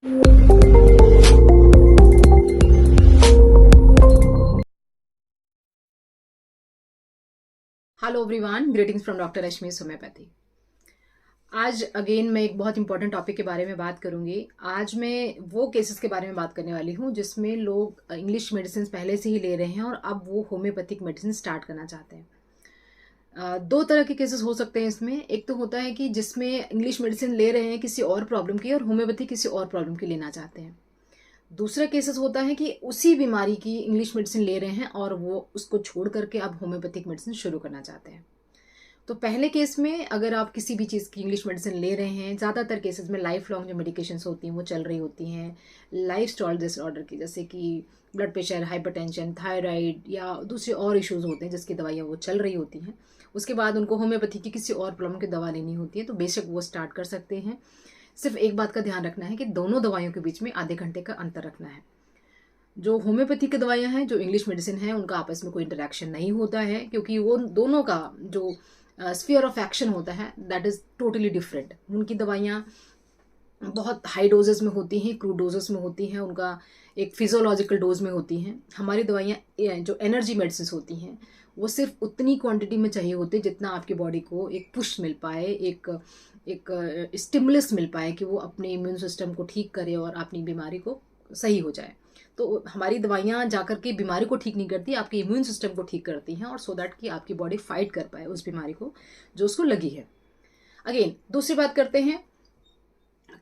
Hello everyone, greetings from doctor Rashmi homeopathy. आज again मैं एक बहुत इंपॉर्टेंट टॉपिक के बारे में बात करूंगी। आज मैं वो केसेस के बारे में बात करने वाली हूँ जिसमें लोग इंग्लिश मेडिसिन पहले से ही ले रहे हैं और अब वो होम्योपैथिक मेडिसिन स्टार्ट करना चाहते हैं। दो तरह के केसेस हो सकते हैं इसमें। एक तो होता है कि जिसमें इंग्लिश मेडिसिन ले रहे हैं किसी और प्रॉब्लम की और होम्योपैथी किसी और प्रॉब्लम की लेना चाहते हैं। दूसरा केसेस होता है कि उसी बीमारी की इंग्लिश मेडिसिन ले रहे हैं और वो उसको छोड़ करके अब होम्योपैथिक मेडिसिन शुरू करना चाहते हैं। तो पहले केस में अगर आप किसी भी चीज़ की इंग्लिश मेडिसिन ले रहे हैं, ज़्यादातर केसेस में लाइफ लॉन्ग जो मेडिकेशंस होती हैं वो चल रही होती हैं लाइफ स्टाइल डिसऑर्डर की, जैसे कि ब्लड प्रेशर, हाइपरटेंशन, थायराइड या दूसरे और इश्यूज़ होते हैं जिसकी दवाइयाँ वो चल रही होती हैं। उसके बाद उनको होम्योपैथी की किसी और प्रॉब्लम की दवा लेनी होती है, तो बेशक वो स्टार्ट कर सकते हैं। सिर्फ एक बात का ध्यान रखना है कि दोनों दवाइयों के बीच में आधे घंटे का अंतर रखना है। जो होम्योपैथी की दवाइयाँ हैं, जो इंग्लिश मेडिसिन है, उनका आपस में कोई इंटरेक्शन नहीं होता है, क्योंकि वो दोनों का जो स्फीयर ऑफ एक्शन होता है दैट इज़ टोटली डिफरेंट। उनकी दवाइयाँ बहुत हाई डोजेस में होती हैं, क्रूड डोजेस में होती हैं, उनका एक फिजियोलॉजिकल डोज में होती हैं। हमारी दवाइयाँ जो एनर्जी मेडिसिन होती हैं वो सिर्फ उतनी क्वांटिटी में चाहिए होती है जितना आपकी बॉडी को एक पुश मिल पाए, एक एक स्टिमुलस मिल पाए कि वो अपने इम्यून सिस्टम को ठीक करे और अपनी बीमारी को सही हो जाए। तो हमारी दवाइयाँ जाकर के बीमारी को ठीक नहीं करती, आपके इम्यून सिस्टम को ठीक करती हैं, और सो दैट कि आपकी बॉडी फाइट कर पाए उस बीमारी को जो उसको लगी है। अगेन दूसरी बात करते हैं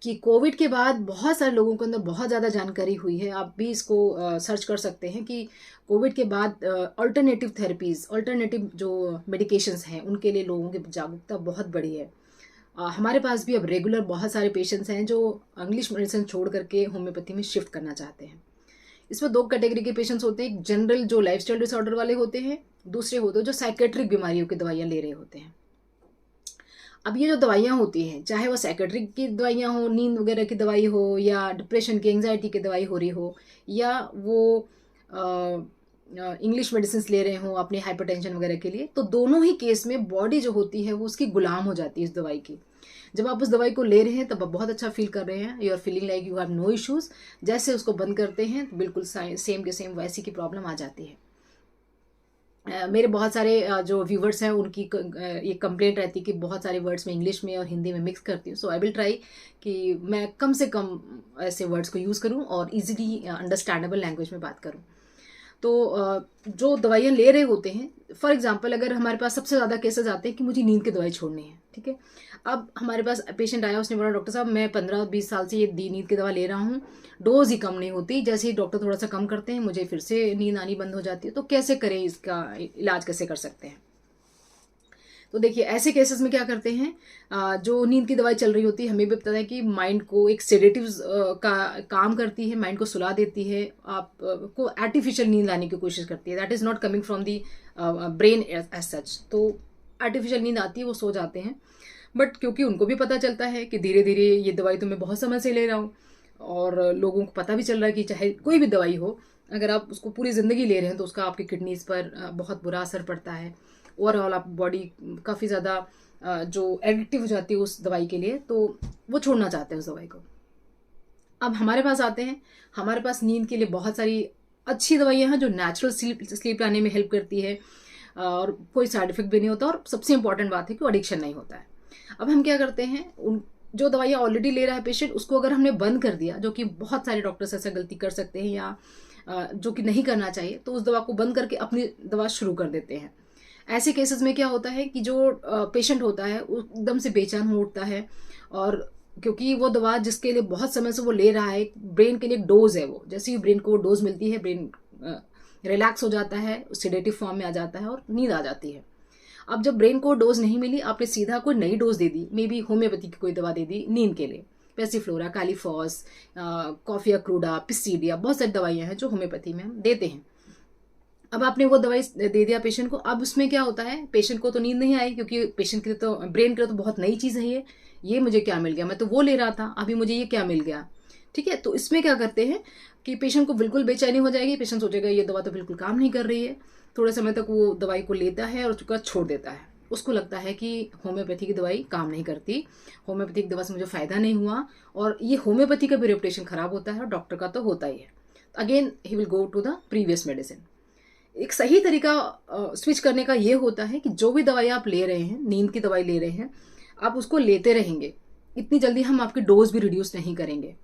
कि कोविड के बाद बहुत सारे लोगों के अंदर बहुत ज़्यादा जानकारी हुई है। आप भी इसको सर्च कर सकते हैं कि कोविड के बाद अल्टरनेटिव थेरेपीज़, अल्टरनेटिव जो मेडिकेशंस हैं उनके लिए लोगों की जागरूकता बहुत बढ़ी है। हमारे पास भी अब रेगुलर बहुत सारे पेशेंट्स हैं जो इंग्लिश मेडिसिन छोड़ करके होम्योपैथी में शिफ्ट करना चाहते हैं। इसमें दो कैटेगरी के पेशेंट्स होते हैं। एक जनरल जो लाइफस्टाइल डिसऑर्डर वाले होते हैं, दूसरे होते हैं जो साइकेट्रिक बीमारियों की दवाइयाँ ले रहे होते हैं। अब ये जो दवाइयाँ होती हैं, चाहे वो साइकेट्रिक की दवाइयाँ हो, नींद वगैरह की दवाई हो, या डिप्रेशन की, एंग्जाइटी की दवाई हो रही हो, या वो इंग्लिश मेडिसिन ले रहे हो अपने हाइपरटेंशन वगैरह के लिए, तो दोनों ही केस में बॉडी जो होती है वो उसकी गुलाम हो जाती है इस दवाई की। जब आप उस दवाई को ले रहे हैं तब आप बहुत अच्छा फील कर रहे हैं, you are feeling like you have no issues. जैसे उसको बंद करते हैं तो बिल्कुल सेम के सेम वैसी की प्रॉब्लम आ जाती है। मेरे बहुत सारे जो व्यूवर्स हैं उनकी ये कंप्लेंट रहती है कि बहुत सारे वर्ड्स में इंग्लिश में और हिंदी में मिक्स करती हूँ। सो आई विल ट्राई कि मैं कम से कम ऐसे वर्ड्स को यूज़ करूँ और इजीली अंडरस्टैंडेबल लैंग्वेज में बात करूँ। तो जो दवाइयाँ ले रहे होते हैं, फॉर एग्जांपल अगर हमारे पास सबसे ज़्यादा केसेस आते हैं कि मुझे नींद की दवाई छोड़नी है, ठीक है। अब हमारे पास पेशेंट आया, उसने बोला डॉक्टर साहब मैं 15-20 साल से ये नींद की दवा ले रहा हूँ, डोज ही कम नहीं होती, जैसे ही डॉक्टर थोड़ा सा कम करते हैं मुझे फिर से नींद आनी बंद हो जाती है, तो कैसे करें, इसका इलाज कैसे कर सकते हैं। तो देखिए ऐसे केसेस में क्या करते हैं, जो नींद की दवाई चल रही होती है, हमें भी पता है कि माइंड को एक सेडेटिव्स का काम करती है, माइंड को सुला देती है, आप को आर्टिफिशियल नींद लाने की कोशिश करती है, that is not coming from the brain as such. तो आर्टिफिशियल नींद आती है, वो सो जाते हैं। बट क्योंकि उनको भी पता चलता है कि धीरे धीरे ये दवाई तो मैं बहुत समय से ले रहा हूँ, और लोगों को पता भी चल रहा है कि चाहे कोई भी दवाई हो, अगर आप उसको पूरी ज़िंदगी ले रहे हैं तो उसका आपकी किडनीज पर बहुत बुरा असर पड़ता है। ओवरऑल आप बॉडी काफ़ी ज़्यादा जो एडिक्टिव हो जाती है उस दवाई के लिए, तो वो छोड़ना चाहते हैं उस दवाई को। अब हमारे पास आते हैं, हमारे पास नींद के लिए बहुत सारी अच्छी दवाइयाँ हैं जो नेचुरल स्लीप लाने में हेल्प करती है, और कोई साइड इफेक्ट भी नहीं होता, और सबसे इंपॉर्टेंट बात है कि एडिक्शन नहीं होता है। अब हम क्या करते हैं, उन जो दवाइयाँ ऑलरेडी ले रहा है पेशेंट, उसको अगर हमने बंद कर दिया, जो कि बहुत सारे डॉक्टर्स ऐसा गलती कर सकते हैं या जो कि नहीं करना चाहिए, तो उस दवा को बंद करके अपनी दवा शुरू कर देते हैं। ऐसे केसेस में क्या होता है कि जो पेशेंट होता है वो एकदम से बेचैन हो उठता है, और क्योंकि वो दवा जिसके लिए बहुत समय से वो ले रहा है, ब्रेन के लिए एक डोज है, वो जैसे ही ब्रेन को वो डोज मिलती है, ब्रेन रिलैक्स हो जाता है, सेडेटिव फॉर्म में आ जाता है और नींद आ जाती है। अब जब ब्रेन को डोज नहीं मिली, आपने सीधा कोई नई dose they the, may be homeopathy की कोई दवा दे दी नींद के लिए, पेसिफ्लोरा, कालीफॉस, कॉफिया क्रूडा, पिस्सीडिया, बहुत सारी दवाइयाँ हैं जो होम्योपैथी में हम देते हैं। अब आपने वो दवाई दे दिया पेशेंट को, अब उसमें क्या होता है, पेशेंट को तो नींद नहीं आई, क्योंकि पेशेंट के लिए तो, ब्रेन के लिए तो बहुत नई चीज़ है ये मुझे क्या मिल गया, मैं तो वो ले रहा था, अभी मुझे ये क्या मिल गया, ठीक है। तो इसमें क्या करते हैं कि पेशेंट को बिल्कुल बेचैनी हो जाएगी, पेशेंट सोचेगा ये दवा तो बिल्कुल काम नहीं कर रही है, थोड़े समय तक वो दवाई को लेता है और उसका छोड़ देता है। उसको लगता है कि होम्योपैथी की दवाई काम नहीं करती, होम्योपैथी की दवा से मुझे फ़ायदा नहीं हुआ, और ये होम्योपैथी का भी रेपुटेशन ख़राब होता है और डॉक्टर का तो होता ही है। Again he will go to the previous medicine. एक सही तरीका स्विच करने का ये होता है कि जो भी दवाई आप ले रहे हैं, नींद की दवाई ले रहे हैं, आप उसको लेते रहेंगे। इतनी जल्दी हम आपकी डोज भी रिड्यूस नहीं करेंगे।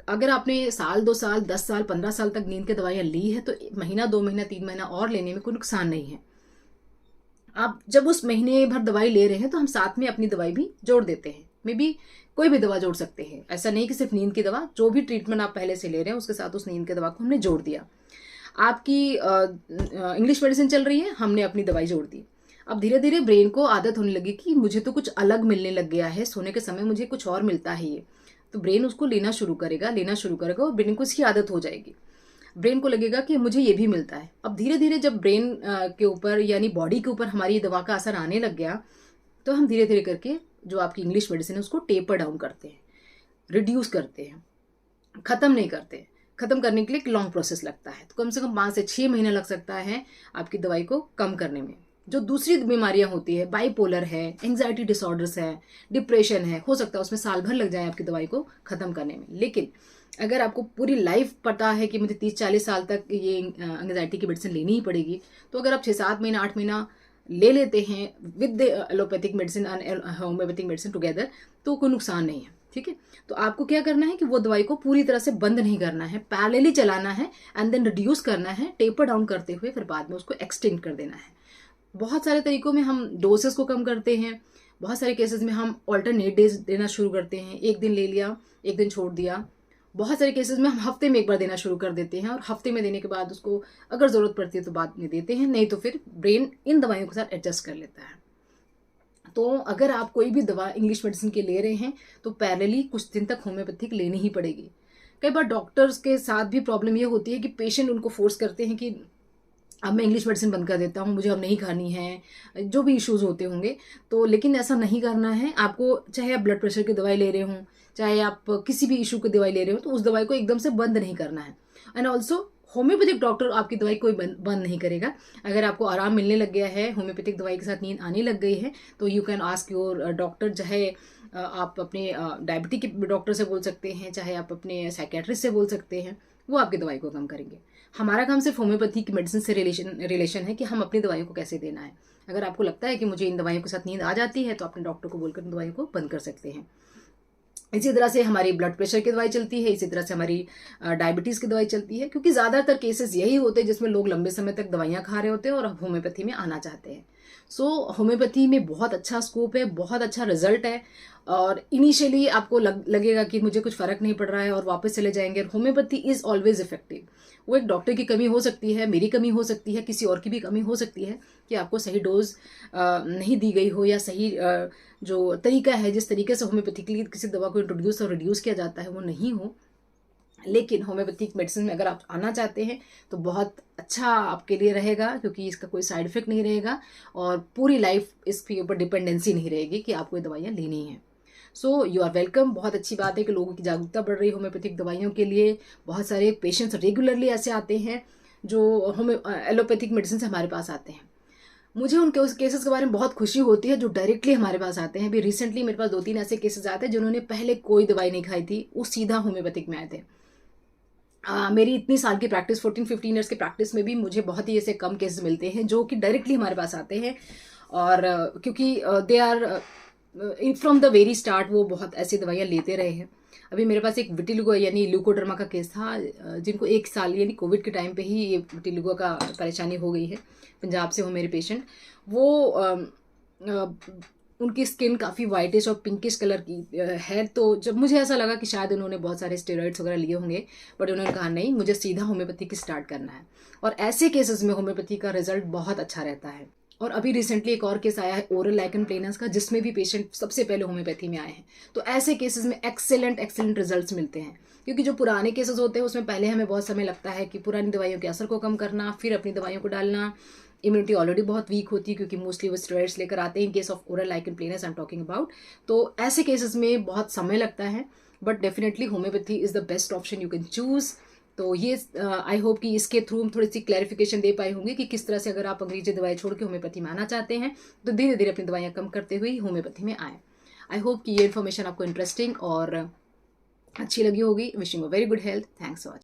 अगर आपने साल 2 साल 10 साल 15 साल तक नींद की दवाइयाँ ली है तो महीना 2 महीना 3 महीना और लेने में कोई नुकसान नहीं है। आप जब उस महीने भर दवाई ले रहे हैं तो हम साथ में अपनी दवाई भी जोड़ देते हैं। मे बी कोई भी दवा जोड़ सकते हैं, ऐसा नहीं कि सिर्फ नींद की दवा, जो भी ट्रीटमेंट आप पहले से ले रहे हैं उसके साथ उस नींद की दवा को हमने जोड़ दिया। आपकी इंग्लिश मेडिसिन चल रही है, हमने अपनी दवाई जोड़ दी। अब धीरे धीरे ब्रेन को आदत होने लगी कि मुझे तो कुछ अलग मिलने लग गया है, सोने के समय मुझे कुछ और मिलता है ये, तो ब्रेन उसको लेना शुरू करेगा और ब्रेन को इसकी आदत हो जाएगी। ब्रेन को लगेगा कि मुझे ये भी मिलता है। अब धीरे धीरे जब ब्रेन के ऊपर यानी बॉडी के ऊपर हमारी दवा का असर आने लग गया, तो हम धीरे धीरे करके जो आपकी इंग्लिश मेडिसिन है उसको टेपर डाउन करते हैं, रिड्यूस करते हैं, ख़त्म नहीं करते। ख़त्म करने के लिए एक लॉन्ग प्रोसेस लगता है, तो कम से कम 5 से 6 महीने लग सकता है आपकी दवाई को कम करने में। जो दूसरी बीमारियां होती है, बाइपोलर है, एंग्जाइटी डिसऑर्डर्स है, डिप्रेशन है, हो सकता है उसमें साल भर लग जाए आपकी दवाई को ख़त्म करने में। लेकिन अगर आपको पूरी लाइफ पता है कि मुझे 30-40 साल तक ये एंग्जाइटी की मेडिसिन लेनी ही पड़ेगी, तो अगर आप 6-7 महीना 8 महीना ले लेते हैं with the allopathic medicine and homeopathic medicine together, तो कोई नुकसान नहीं है। ठीक है, तो आपको क्या करना है कि वो दवाई को पूरी तरह से बंद नहीं करना है, पैरेलली चलाना है एंड देन रिड्यूस करना है, टेपर डाउन करते हुए फिर बाद में उसको एक्सटेंड कर देना है। बहुत सारे तरीकों में हम डोसेस को कम करते हैं, बहुत सारे केसेस में हम ऑल्टरनेट डेज देना शुरू करते हैं, एक दिन ले लिया एक दिन छोड़ दिया। बहुत सारे केसेस में हम हफ्ते में एक बार देना शुरू कर देते हैं और हफ्ते में देने के बाद उसको अगर ज़रूरत पड़ती है तो बाद में देते हैं, नहीं तो फिर ब्रेन इन दवाइयों के साथ एडजस्ट कर लेता है। तो अगर आप कोई भी दवा इंग्लिश मेडिसिन के ले रहे हैं तो पैरेलली कुछ दिन तक होम्योपैथिक लेनी ही पड़ेगी। कई बार डॉक्टर्स के साथ भी प्रॉब्लम ये होती है कि पेशेंट उनको फोर्स करते हैं कि अब मैं इंग्लिश मेडिसिन बंद कर देता हूँ, मुझे अब नहीं खानी है, जो भी इश्यूज होते होंगे। तो लेकिन ऐसा नहीं करना है आपको, चाहे आप ब्लड प्रेशर की दवाई ले रहे हों, चाहे आप किसी भी इशू की दवाई ले रहे हो, तो उस दवाई को एकदम से बंद नहीं करना है। एंड ऑल्सो होम्योपैथिक डॉक्टर आपकी दवाई कोई बंद नहीं करेगा। अगर आपको आराम मिलने लग गया है, होम्योपैथिक दवाई के साथ नींद आने लग गई है, तो you can ask your doctor. चाहे आप अपने डायबिटिक के डॉक्टर से बोल सकते हैं, चाहे आप अपने साइकेट्रिस्ट से बोल सकते हैं, वो आपकी दवाई को कम करेंगे। हमारा काम सिर्फ होम्योपैथी की मेडिसिन से रिलेशन है कि हम अपनी दवाइयों को कैसे देना है। अगर आपको लगता है कि मुझे इन दवाइयों के साथ नींद आ जाती है, तो अपने डॉक्टर को बोलकर इन दवाइयों को बंद कर सकते हैं। इसी तरह से हमारी ब्लड प्रेशर की दवाई चलती है, इसी तरह से हमारी डायबिटीज़ की दवाई चलती है, क्योंकि ज़्यादातर केसेस यही होते हैं जिसमें लोग लंबे समय तक दवाइयाँ खा रहे होते हैं और होम्योपैथी में आना चाहते हैं। सो होम्योपैथी में बहुत अच्छा स्कोप है, बहुत अच्छा रिजल्ट है, और इनिशियली आपको लगेगा कि मुझे कुछ फ़र्क नहीं पड़ रहा है और वापस चले जाएंगे। Homeopathy is always effective. वो एक डॉक्टर की कमी हो सकती है, मेरी कमी हो सकती है, किसी और की भी कमी हो सकती है कि आपको सही डोज नहीं दी गई हो, या सही जो तरीका है जिस तरीके से होम्योपैथिकली किसी दवा को इंट्रोड्यूस और रिड्यूस किया जाता है वो नहीं हो। लेकिन होम्योपैथिक मेडिसिन में अगर आप आना चाहते हैं तो बहुत अच्छा आपके लिए रहेगा, क्योंकि इसका कोई साइड इफेक्ट नहीं रहेगा और पूरी लाइफ इसके ऊपर डिपेंडेंसी नहीं रहेगी कि आपको ये दवाइयाँ लेनी हैं। So you are welcome. बहुत अच्छी बात है कि लोगों की जागरूकता बढ़ रही है होम्योपैथिक दवाइयों के लिए। बहुत सारे पेशेंट्स रेगुलरली ऐसे आते हैं जो एलोपैथिक मेडिसिन से हमारे पास आते हैं। मुझे उन केसेस के बारे में बहुत खुशी होती है जो डायरेक्टली हमारे पास आते हैं। अभी रिसेंटली मेरे पास 2-3 ऐसे केसेस आते हैं जिन्होंने पहले कोई दवाई नहीं खाई थी, वो सीधा होम्योपैथिक में आए थे। मेरी इतनी साल की प्रैक्टिस 14-15 ईयर्स की प्रैक्टिस में भी मुझे बहुत ही ऐसे कम केसेस मिलते हैं जो कि डायरेक्टली हमारे पास आते हैं, और क्योंकि they are from the very start वो बहुत ऐसी दवाइयाँ लेते रहे हैं। अभी मेरे पास एक विटिलिगो यानी ल्यूकोडर्मा का केस था, जिनको 1 साल यानी कोविड के टाइम पे ही ये विटिलिगो का परेशानी हो गई है। पंजाब से हो मेरे पेशेंट, वो उनकी स्किन काफ़ी वाइटिश और पिंकिश कलर की है। तो जब मुझे ऐसा लगा कि शायद उन्होंने बहुत सारे स्टेरॉइड्स वगैरह लिए होंगे, बट उन्होंने कहा नहीं, मुझे सीधा होम्योपैथी की स्टार्ट करना है। और ऐसे केसेस में होम्योपैथी का रिजल्ट बहुत अच्छा रहता है। और अभी रिसेंटली एक और केस आया है ओरल लाइकन प्लेनस का, जिसमें भी पेशेंट सबसे पहले होम्योपैथी में आए हैं। तो ऐसे केसेस में एक्सेलेंट रिजल्ट्स मिलते हैं, क्योंकि जो पुराने केसेस होते हैं उसमें पहले हमें बहुत समय लगता है कि पुरानी दवाइयों के असर को कम करना, फिर अपनी दवाइयों को डालना। इम्यूनिटी ऑलरेडी बहुत वीक होती है क्योंकि मोस्टली वो स्टेरॉइड्स लेकर आते हैं। Case of oral lichen planus I am talking about. तो ऐसे केसेस में बहुत समय लगता है, but definitely homoeopathy is the best option you can choose. तो ये आई होप कि इसके थ्रू हम थोड़ी सी क्लैरिफिकेशन दे पाए होंगे कि किस तरह से अगर आप अंग्रेजी दवाई छोड़ के होम्योपैथी में आना चाहते हैं तो धीरे धीरे अपनी दवाइयाँ कम करते हुए होम्योपैथी में आए। आई होप कि ये इन्फॉर्मेशन आपको इंटरेस्टिंग और अच्छी लगी होगी। Wishing a very good health. Thanks for watching.